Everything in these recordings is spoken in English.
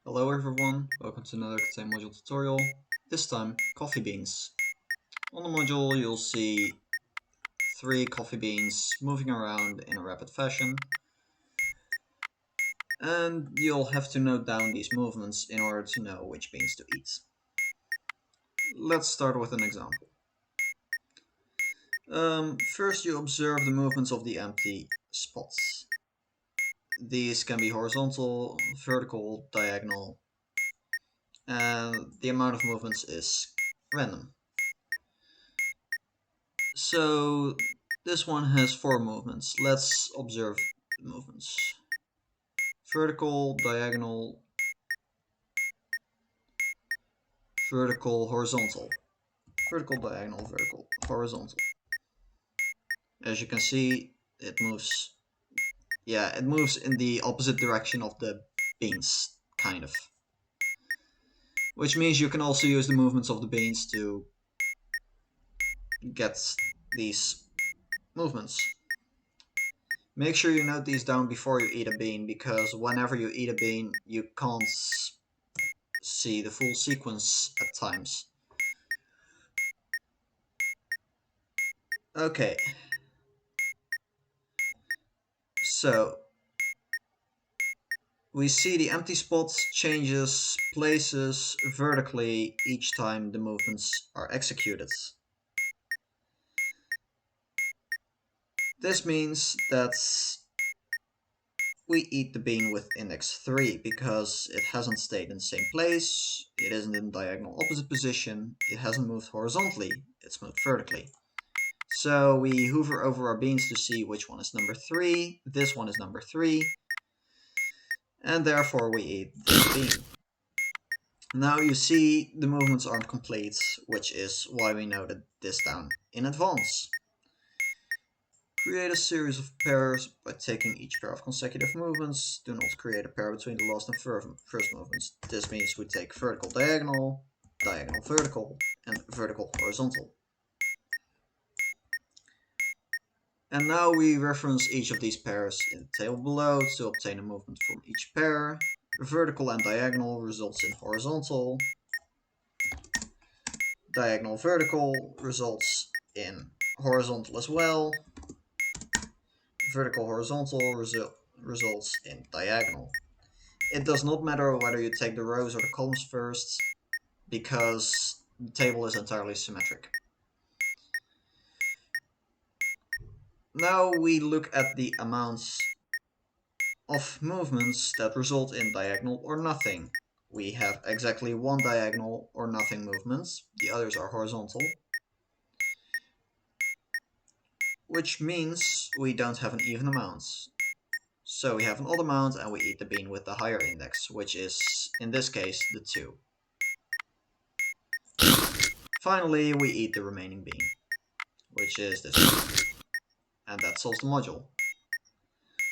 Hello everyone, welcome to another KTaNE module tutorial, this time coffee beans. On the module you'll see 3 coffee beans moving around in a rapid fashion, and you'll have to note down these movements in order to know which beans to eat. Let's start with an example. First you observe the movements of the empty spots. These can be horizontal, vertical, diagonal, and the amount of movements is random. So this one has 4 movements. Let's observe the movements. Vertical, diagonal, vertical, horizontal. Vertical, diagonal, vertical, horizontal. As you can see, it moves in the opposite direction of the beans, kind of. Which means you can also use the movements of the beans to get these movements. Make sure you note these down before you eat a bean, because whenever you eat a bean, you can't see the full sequence at times. Okay. So we see the empty spots changes places vertically each time the movements are executed. This means that we eat the bean with index 3 because it hasn't stayed in the same place, it isn't in diagonal opposite position, it hasn't moved horizontally, it's moved vertically. So we hover over our beans to see which one is number 3, this one is number 3, and therefore we eat this bean. Now you see the movements aren't complete, which is why we noted this down in advance. Create a series of pairs by taking each pair of consecutive movements. Do not create a pair between the last and first movements. This means we take vertical diagonal, diagonal vertical, and vertical horizontal. And now we reference each of these pairs in the table below to obtain a movement from each pair. Vertical and diagonal results in horizontal. Diagonal vertical results in horizontal as well. Vertical horizontal results in diagonal. It does not matter whether you take the rows or the columns first, because the table is entirely symmetric. Now we look at the amounts of movements that result in diagonal or nothing. We have exactly 1 diagonal or nothing movements, the others are horizontal, which means we don't have an even amount. So we have an odd amount and we eat the bean with the higher index, which is, in this case, the 2. Finally, we eat the remaining bean, which is this one. And that solves the module.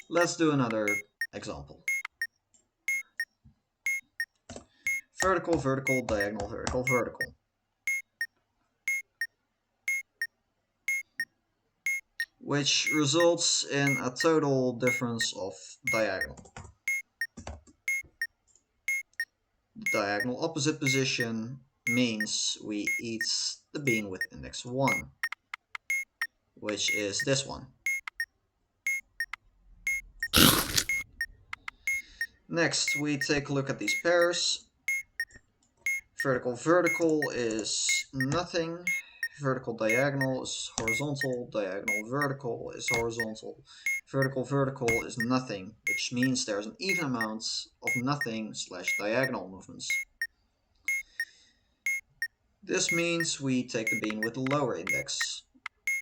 Let's do another example. Vertical, vertical, diagonal, vertical, vertical. Which results in a total difference of diagonal. The diagonal opposite position means we eat the bean with index 1, which is this one. Next, we take a look at these pairs. Vertical vertical is nothing. Vertical diagonal is horizontal. Diagonal vertical is horizontal. Vertical vertical is nothing, which means there's an even amount of nothing / diagonal movements. This means we take the bean with the lower index.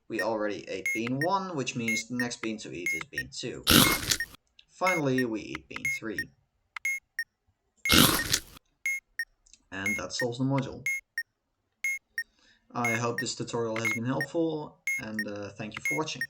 We already ate bean 1, which means the next bean to eat is bean 2. Finally, we eat bean 3. And that solves the module. I hope this tutorial has been helpful, and thank you for watching.